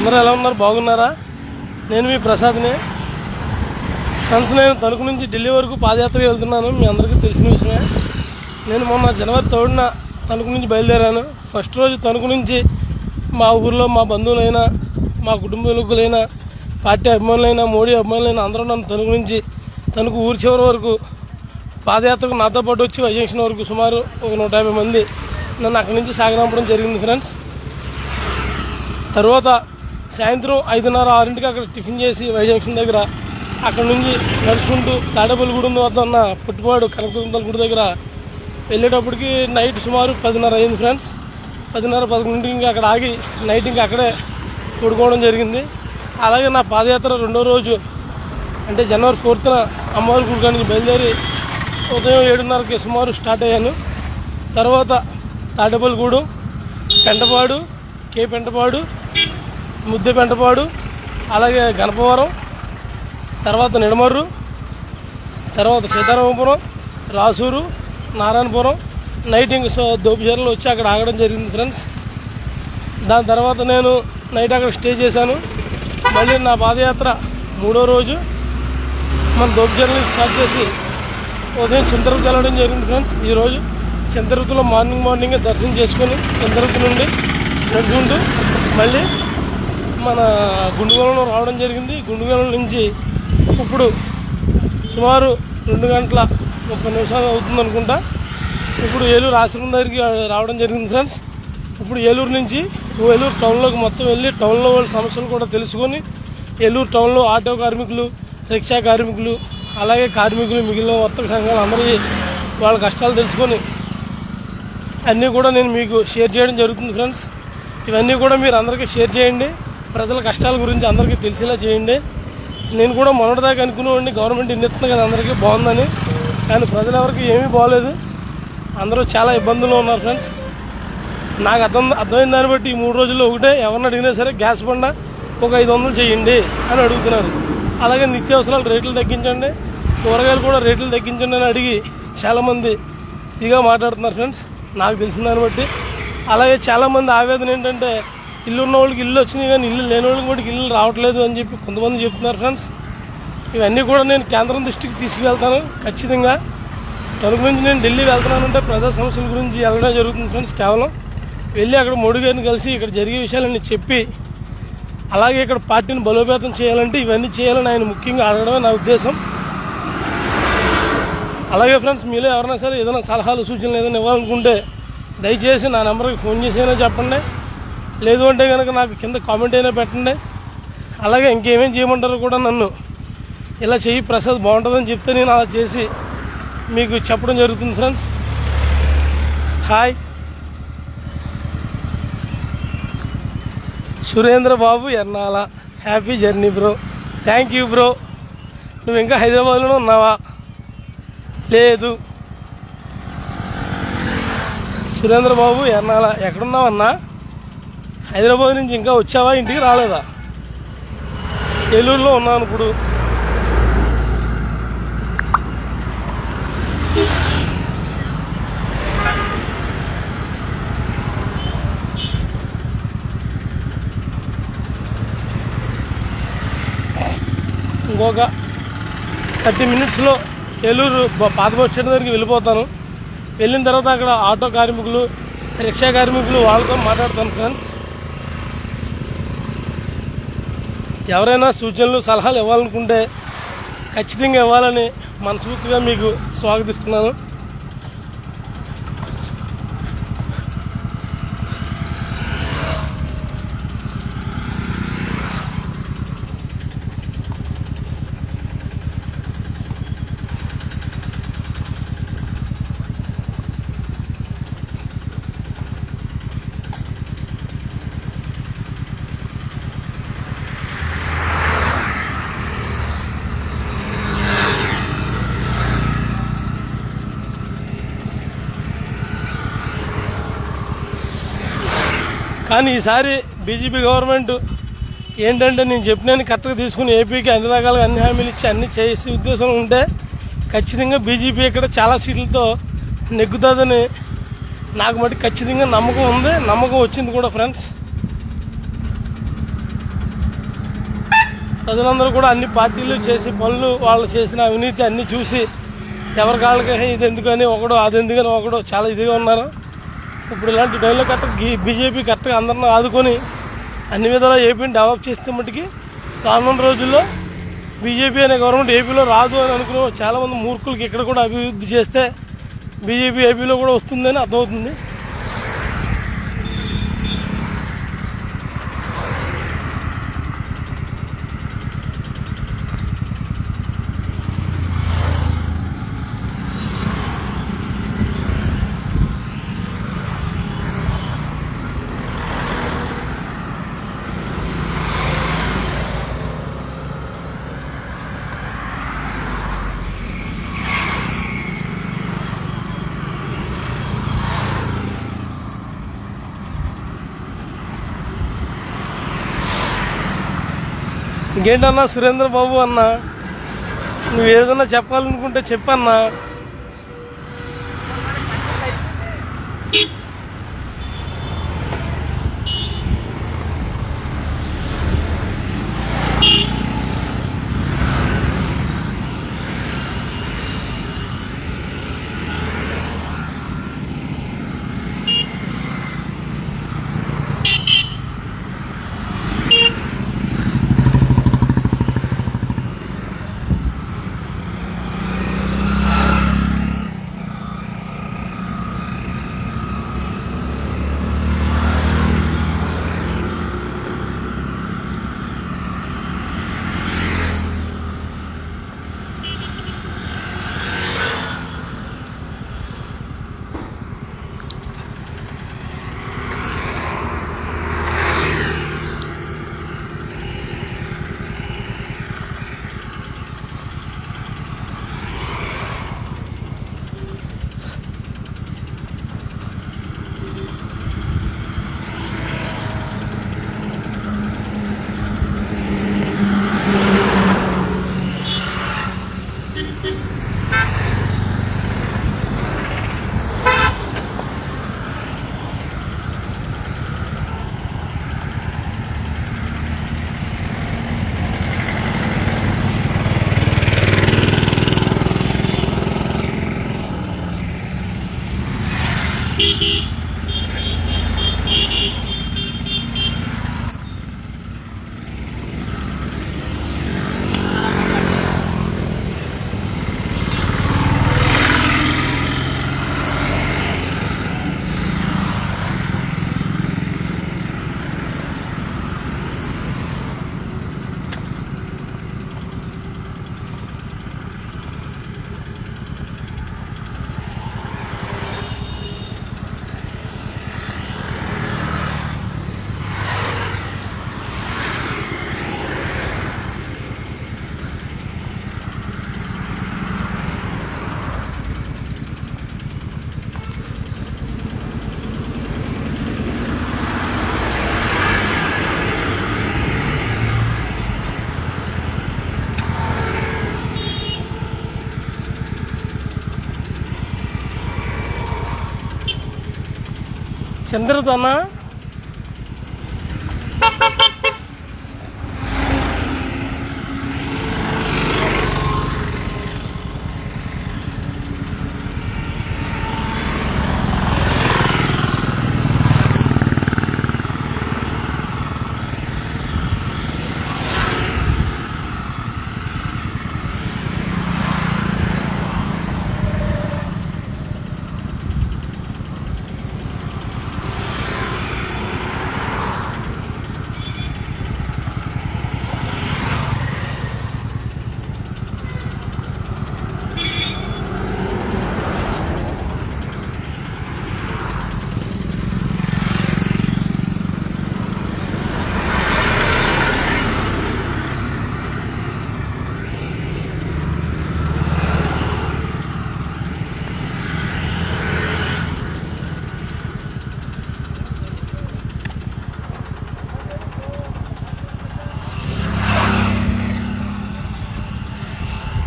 అందరూ ఎలా ఉన్నారు? బాగున్నారా? నేను మీ ప్రసాద్ని. ఫ్రెండ్స్, నేను తణుకు నుంచి ఢిల్లీ వరకు పాదయాత్ర వెళ్తున్నాను. మీ అందరికీ తెలిసిన విషయమే. నేను మొన్న జనవరి 3న తణుకు నుంచి బయలుదేరాను. ఫస్ట్ రోజు తణుకు నుంచి మా ఊర్లో మా బంధువులైనా, మా కుటుంబీకులైనా, పార్టీ అభిమానులైనా, మోడీ అభిమానులైనా అందరూ నన్ను తణుకు నుంచి తణుకు ఊరి చివరి వరకు పాదయాత్రకు నాతో పాటు వచ్చి వైజంక్షన్ వరకు సుమారు ఒక 150 మంది నన్ను అక్కడి నుంచి సాగనంపడం జరిగింది ఫ్రెండ్స్. తర్వాత సాయంత్రం 5:30-6కి అక్కడ టిఫిన్ చేసి వైజంక్షన్ దగ్గర అక్కడ నుంచి నడుచుకుంటూ తాడేపల్లిగూడెం వద్ద ఉన్న పుట్టిపాడు కనకదుర్గమ్మ గుడి దగ్గర వెళ్ళేటప్పటికి నైట్ సుమారు 10:30 అయింది ఫ్రెండ్స్. 10:30-11కి ఇంకా అక్కడ ఆగి నైట్ ఇంకా అక్కడే పడుకోవడం జరిగింది. అలాగే నా పాదయాత్ర రెండో రోజు అంటే జనవరి 4న అమ్మవారి గుడి నుంచి బయలుదేరి ఉదయం 7:30కి సుమారు స్టార్ట్ అయ్యాను. తర్వాత తాడేపల్లిగూడెం, పెంటపాడు, కే పెంటపాడు, ముద్దె పెంటపాడు, అలాగే గణపవరం, తర్వాత నిడమర్రు, తర్వాత సీతారామపురం, రాసూరు, నారాయణపురం, నైట్ ఇంక దోపిచర్లు వచ్చి అక్కడ ఆగడం జరిగింది ఫ్రెండ్స్. దాని తర్వాత నేను నైట్ అక్కడ స్టే చేశాను. మళ్ళీ నా పాదయాత్ర మూడో రోజు మన దోపిచర్లు స్టార్ట్ చేసి ఉదయం చింతరుకు వెళ్ళడం జరిగింది ఫ్రెండ్స్. ఈరోజు చింతరుకులో మార్నింగే దర్శనం చేసుకొని చింతరుకు నుండి నడుచుకుంటూ మళ్ళీ మన గుండుగోళంలో రావడం జరిగింది. గుండుగోళం నుంచి ఇప్పుడు సుమారు 2:30 అవుతుంది అనుకుంటా. ఇప్పుడు ఏలూరు ఆశ్రమం దగ్గరికి రావడం జరిగింది ఫ్రెండ్స్. ఇప్పుడు ఏలూరు నుంచి ఏలూరు టౌన్లోకి మొత్తం వెళ్ళి టౌన్లో వాళ్ళ సమస్యలు కూడా తెలుసుకొని ఏలూరు టౌన్లో ఆటో కార్మికులు, రిక్షా కార్మికులు, అలాగే కార్మికులు, మిగిలిన వర్తక సంఘాలు అందరికీ వాళ్ళ కష్టాలు తెలుసుకొని అన్నీ కూడా నేను మీకు షేర్ చేయడం జరుగుతుంది ఫ్రెండ్స్. ఇవన్నీ కూడా మీరు అందరికీ షేర్ చేయండి. ప్రజల కష్టాల గురించి అందరికీ తెలిసేలా చేయండి. నేను కూడా మొన్నటిదాకా అనుకునేవాడిని గవర్నమెంట్ ఇన్నిస్తుంది కదా అందరికీ బాగుందని, కానీ ప్రజలు ఎవరికి ఏమీ బాగోలేదు. అందరూ చాలా ఇబ్బందుల్లో ఉన్నారు ఫ్రెండ్స్. నాకు అర్థమైన దాన్ని బట్టి ఈ 3 రోజుల్లో ఒకటే, ఎవరిని అడిగినా సరే గ్యాస్ బండ ఒక 500 చేయండి అని అడుగుతున్నారు. అలాగే నిత్యావసరాలు రేట్లు తగ్గించండి, కూరగాయలు కూడా రేట్లు తగ్గించండి అని అడిగి చాలామంది ఇదిగా మాట్లాడుతున్నారు ఫ్రెండ్స్ నాకు తెలిసిన దాన్ని బట్టి. అలాగే చాలామంది ఆవేదన ఏంటంటే ఇల్లు ఉన్న వాళ్ళకి ఇల్లు వచ్చినాయి కానీ ఇల్లు లేని వాళ్ళకి కూడా ఇల్లు రావట్లేదు అని చెప్పి కొంతమంది చెప్తున్నారు ఫ్రెండ్స్. ఇవన్నీ కూడా నేను కేంద్రం దృష్టికి తీసుకువెళ్తాను ఖచ్చితంగా. తణుకు నుంచి నేను ఢిల్లీ వెళ్తున్నానంటే ప్రజా సమస్యల గురించి వెళ్ళడం జరుగుతుంది ఫ్రెండ్స్. కేవలం వెళ్ళి అక్కడ మోడీ గారిని కలిసి ఇక్కడ జరిగే విషయాలన్నీ చెప్పి, అలాగే ఇక్కడ పార్టీని బలోపేతం చేయాలంటే ఇవన్నీ చేయాలని ఆయన ముఖ్యంగా అడగడమే నా ఉద్దేశం. అలాగే ఫ్రెండ్స్, మీలో ఎవరైనా సరే ఏదైనా సలహాలు, సూచనలు ఏదైనా ఇవ్వాలనుకుంటే దయచేసి నా నెంబర్కి ఫోన్ చేసి అయినా చెప్పండి, లేదు అంటే కనుక నాకు కింద కామెంట్ అయినా పెట్టండి. అలాగే ఇంకేమేం చేయమంటారో కూడా నన్ను ఇలా చెయ్యి ప్రసాద్ బాగుంటుందని చెప్తే నేను అలా చేసి మీకు చెప్పడం జరుగుతుంది friends. Hi, Surendra Babu Ernala. Happy journey bro. Thank you bro. నువ్వు ఇంకా హైదరాబాద్లోనే ఉన్నావా? లేదు. సురేంద్ర బాబు ఎర్నాల. ఎక్కడున్నావన్నా? హైదరాబాద్ నుంచి ఇంకా వచ్చావా? ఇంటికి రాలేదా? ఏలూరులో ఉన్నాను ఇప్పుడు. ఇంకొక 30 మినిట్స్లో ఏలూరు పాత బస్ స్టాండ్ దగ్గరికి వెళ్ళిపోతాను. వెళ్ళిన తర్వాత అక్కడ ఆటో కార్మికులు, రిక్షా కార్మికులు వాళ్ళతో మాట్లాడతాను ఫ్రెండ్స్. ఎవరైనా సూచనలు, సలహాలు ఇవ్వాలనుకుంటే ఖచ్చితంగా ఇవ్వాలని మనస్ఫూర్తిగా మీకు స్వాగతిస్తున్నాను. కానీ ఈసారి బీజేపీ గవర్నమెంట్ ఏంటంటే నేను చెప్పినని కరెక్ట్గా తీసుకుని ఏపీకి అన్ని రకాలుగా అన్ని హామీలు ఇచ్చి అన్ని చేసే ఉద్దేశం ఉంటే ఖచ్చితంగా బీజేపీ ఇక్కడ చాలా సీట్లతో నెగ్గుతుందని నాకు మట్టి ఖచ్చితంగా నమ్మకం ఉంది, నమ్మకం వచ్చింది కూడా ఫ్రెండ్స్. ప్రజలందరూ కూడా అన్ని పార్టీలు చేసి పనులు వాళ్ళు చేసిన అవినీతి అన్ని చూసి ఎవరి కాళ్ళకి ఇది ఎందుకని ఒకడు అది ఎందుకని ఒకడు చాలా ఇదిగా ఉన్నారు. ఇప్పుడు ఇలాంటి డైలాగ్ కరెక్ట్గా బీజేపీ కరెక్ట్గా అందరిని ఆదుకొని అన్ని విధాలా ఏపీని డెవలప్ చేస్తే మటుకి రానున్న రోజుల్లో బీజేపీ అనే గవర్నమెంట్ ఏపీలో రాదు అని అనుకునే చాలామంది మూర్ఖులకి ఇక్కడ కూడా అభివృద్ధి చేస్తే బీజేపీ ఏపీలో కూడా వస్తుందని అర్థమవుతుంది. ఇంకేంటన్నా సురేంద్ర బాబు అన్న, నువ్వు ఏదన్నా చెప్పాలనుకుంటే చెప్పన్నా. చంద్రదన్న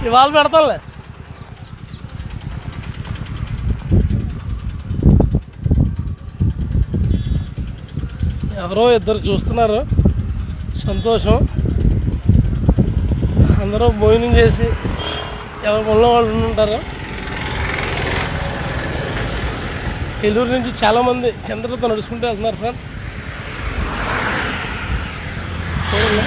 ఇవాళ పెడతాంలే. ఎవరో ఇద్దరు చూస్తున్నారు, సంతోషం. అందరూ భోజనం చేసి ఎవరి పనిలో వాళ్ళు ఉంటారు. ఏలూరు నుంచి చాలామంది చంద్రతో నడుచుకుంటూ వెళ్తున్నారు ఫ్రెండ్స్. చూడండి,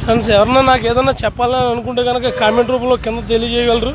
ఫ్రెండ్స్ ఎవరన్నా నాకు ఏదన్నా చెప్పాలని అనుకుంటే కనుక కామెంట్ రూపంలో కింద తెలియజేయగలరు.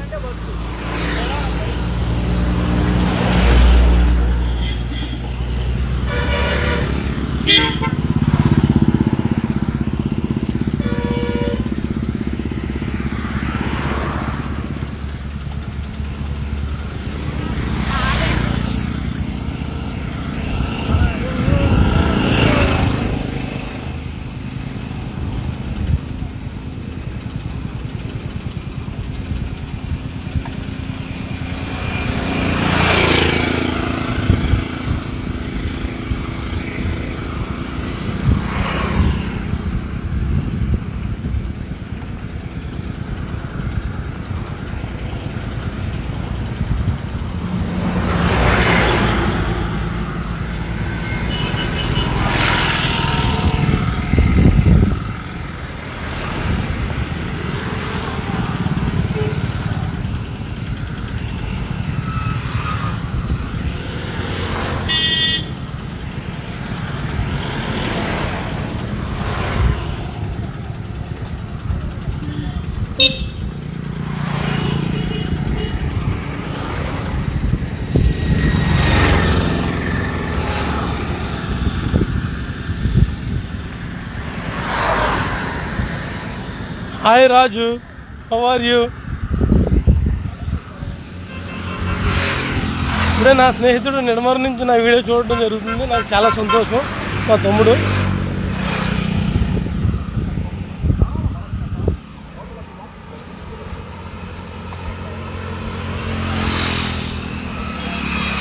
Hi Raju, how are you? ఇప్పుడే నా స్నేహితుడు నిడమర నుంచి నా వీడియో చూడడం జరుగుతుంది. నాకు చాలా సంతోషం. మా తమ్ముడు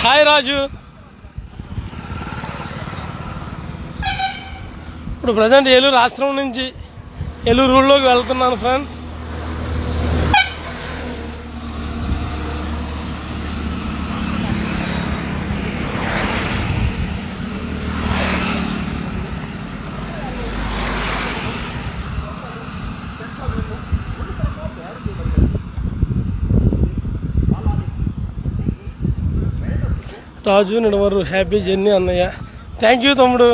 హాయ్ రాజు. ఇప్పుడు ప్రజెంట్ ఏలూరు ఆశ్రమం నుంచి ఏలూరు రోడ్లోకి వెళ్తున్నాను ఫ్రెండ్స్. రాజు నిడమరు, హ్యాపీ జర్నీ అన్నయ్య. థ్యాంక్ యూ తమ్ముడు.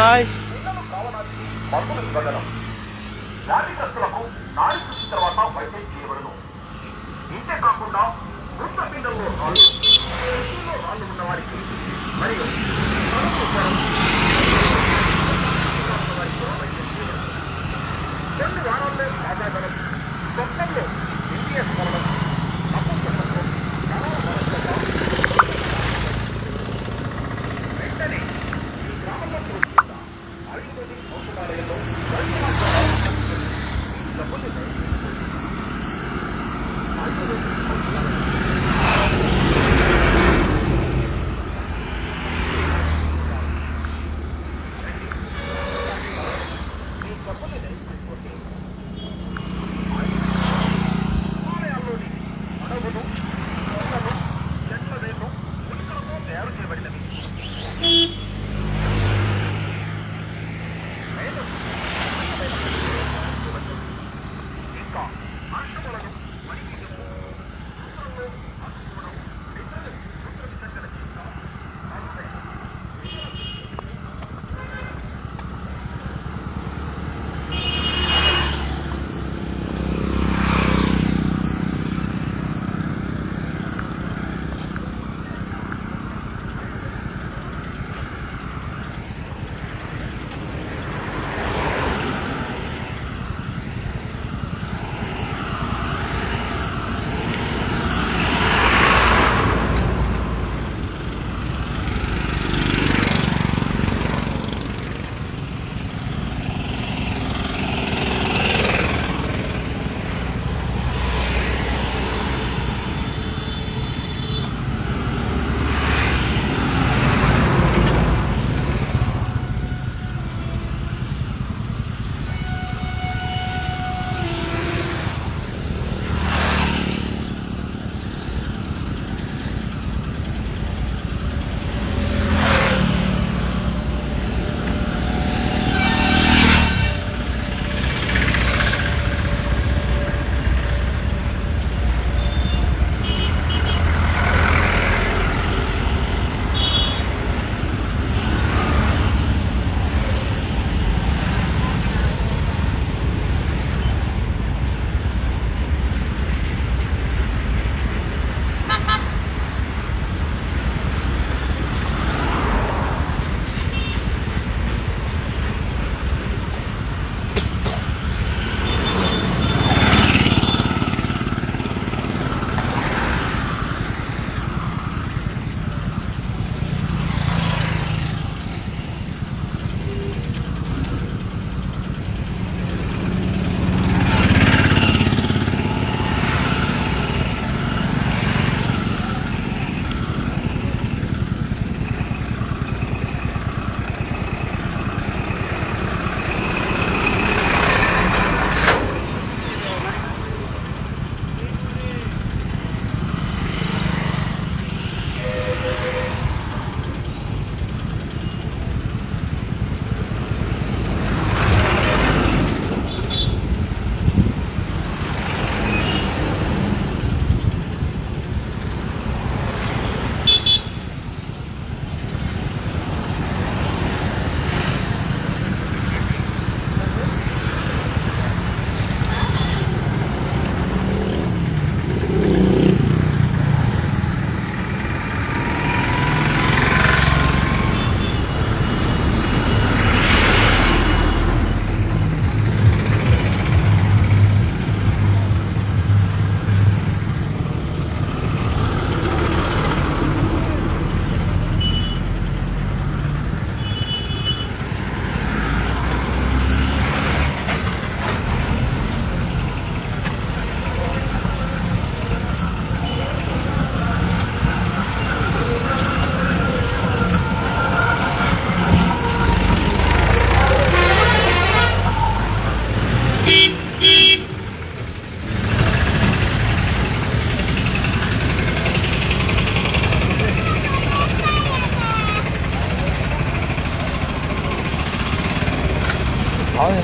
హాయ్. వ్యాధిగ్రస్తులకు నాడి చూసిన తర్వాత వైద్యం చేయబడను. ఇంతే కాకుండా మూత్రపిండంలో రాళ్ళు ఉన్న వారికి మరియు వైద్యం చేయబడను. 2 వారాల్లో సాధారణం స్వప్నంలో ఇండియస్ మరణం అపస్వప్నంలో వెంటనే ఈ గ్రామంలో చూస్తున్న ఆయుర్వేదిక్ ఔషధాలయంలో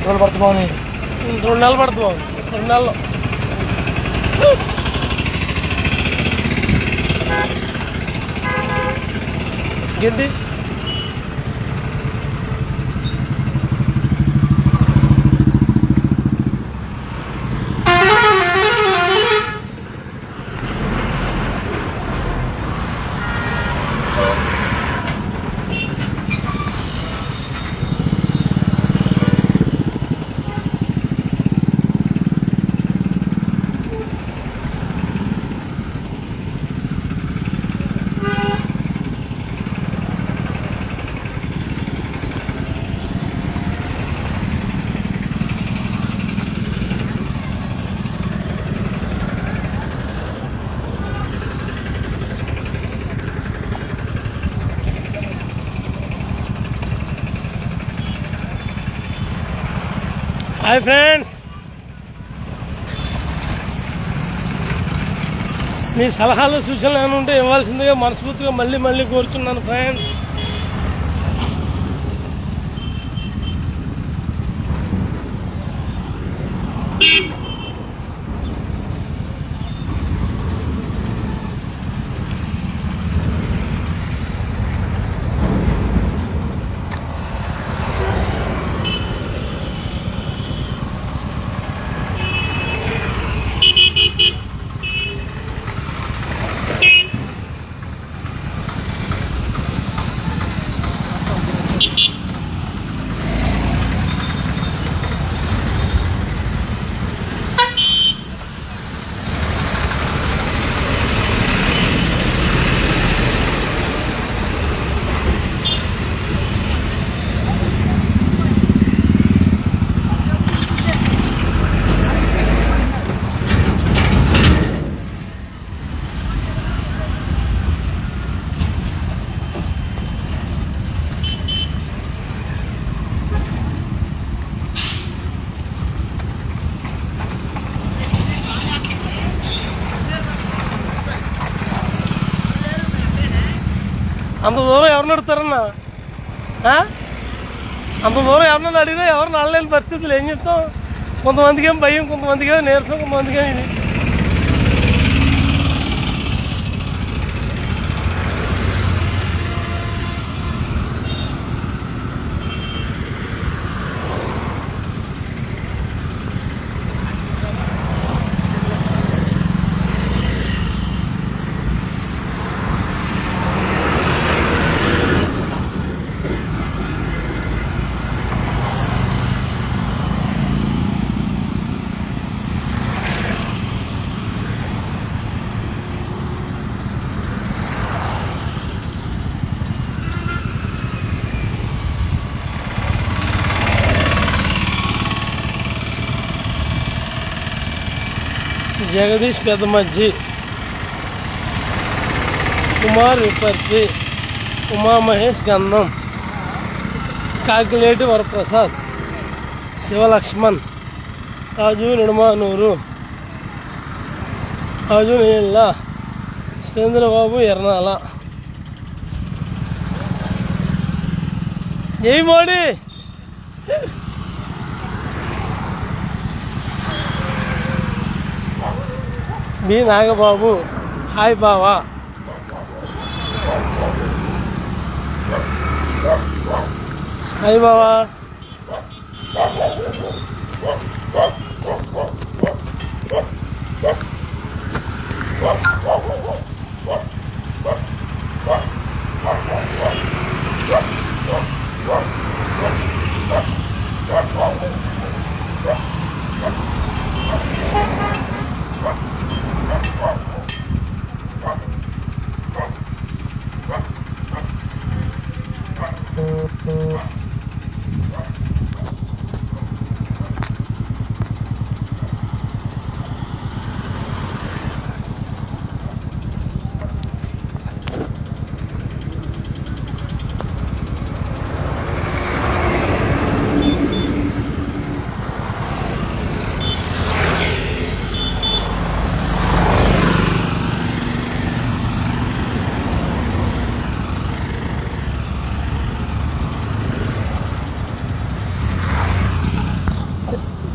రోజులు పడుతుంది బాగుంది. 2 నెలలు పడుతుంది బాబు. 2 నెలలు. ఇంకేంటి హాయ్ ఫ్రెండ్స్, మీ సలహాలు సూచనలు ఏమైనా ఉంటే ఇవ్వాల్సిందిగా మనస్ఫూర్తిగా మళ్ళీ కోరుతున్నాను ఫ్రెండ్స్. అంత దూరం ఎవరిని అడుగుతారన్నా? అంత దూరం ఎవరినైనా అడిగినా ఎవరిని అడలేని పరిస్థితులు ఏం చెప్తాం? కొంతమందికి ఏం భయం, కొంతమందికి ఏమో నీరసం, కొంతమందికి ఏమి ఇది. జగదీష్ పెద్దమజ్జి, కుమార్ విపర్తి, ఉమామహేష్ గంధం, కాకిలేటి వరప్రసాద్, శివలక్ష్మణ్, తాజు నిడమానూరు, తాజు నీళ్ళ, సురేంద్రబాబు ఎర్నాల. జై మోడీ. బి నాగబాబు, హాయ్ బావా. హాయ్ బావా.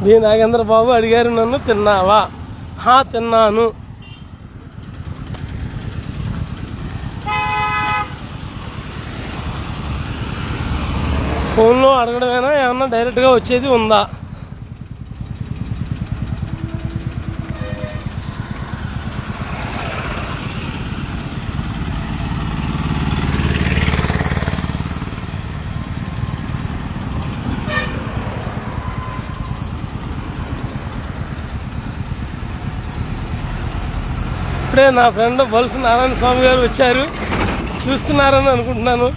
బి నాగేంద్ర బాబు అడిగారు నన్ను, తిన్నావా? తిన్నాను. ఫోన్లో అడగడమేనా, ఏమన్నా డైరెక్ట్గా వచ్చేది ఉందా? ఇప్పుడే నా ఫ్రెండ్ బొలుసు నారాయణ స్వామి గారు వచ్చారు, చూస్తున్నారని అనుకుంటున్నాను.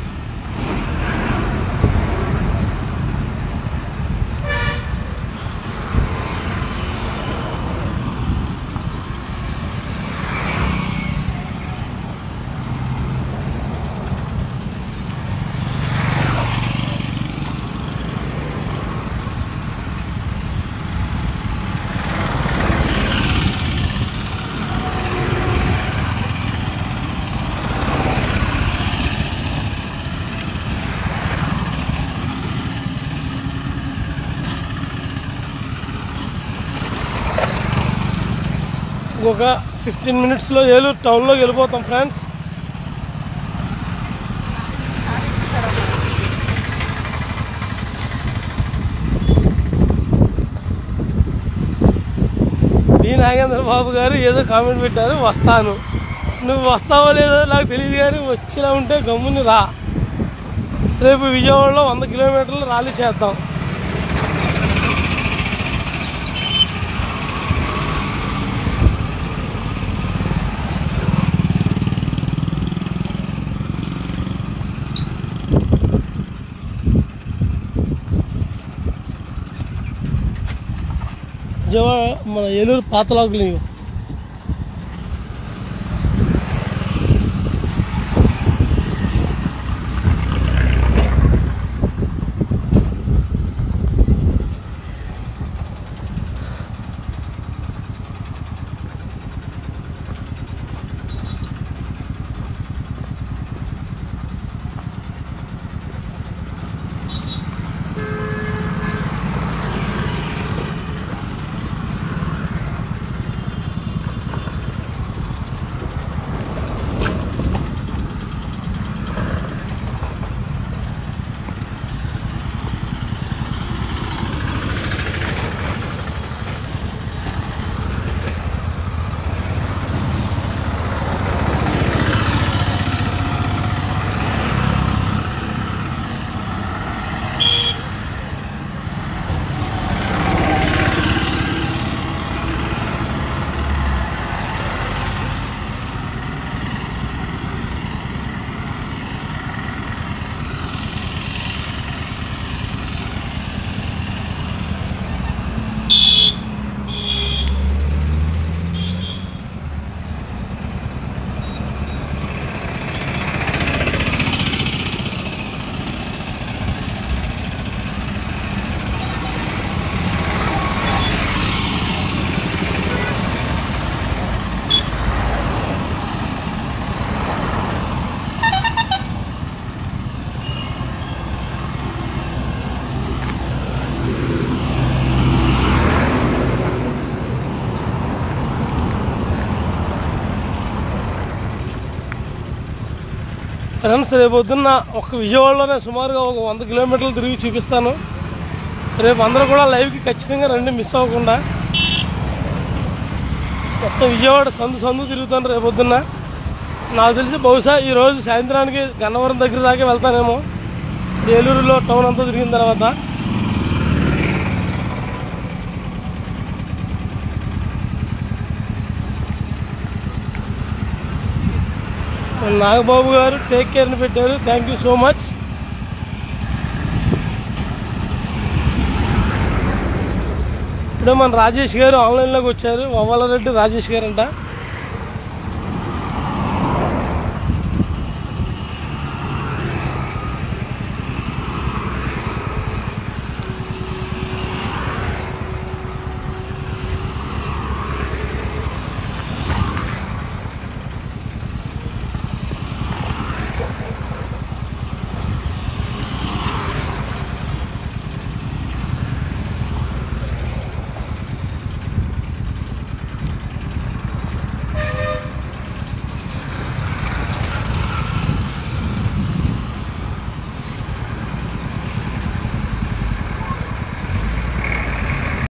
ఇంకొక 15 minutesలో ఏలూరు టౌన్లోకి వెళ్ళిపోతాం ఫ్రెండ్స్. బి నాగేంద్ర బాబు గారు ఏదో కామెంట్ పెట్టారు, వస్తాను. నువ్వు వస్తావో లేదో నాకు తెలియదు, కానీ వచ్చేలా ఉంటే గమ్ముని రా. రేపు విజయవాడలో 100 కిలోమీటర్లు ర్యాలీ చేద్దాం. మన ఏలూరు పాతలాగులు ఫ్రెండ్స్. రేపొద్దున్న ఒక విజయవాడలోనే సుమారుగా ఒక 100 కిలోమీటర్లు తిరిగి చూపిస్తాను. రేపు అందరూ కూడా లైవ్కి ఖచ్చితంగా రండి, మిస్ అవ్వకుండా. మొత్తం విజయవాడ సందు తిరుగుతాను రేపొద్దున్న. నాకు తెలిసి బహుశా ఈరోజు సాయంత్రానికి గన్నవరం దగ్గర దాకా వెళ్తానేమో, ఏలూరులో టౌన్ అంతా తిరిగిన తర్వాత. నాగబాబు గారు టేక్ కేర్ అని పెట్టారు, థ్యాంక్ యూ సో మచ్. ఇప్పుడే మన రాజేష్ గారు ఆన్లైన్లోకి వచ్చారు, వవ్వాలరెడ్డి రాజేష్ గారు అంట.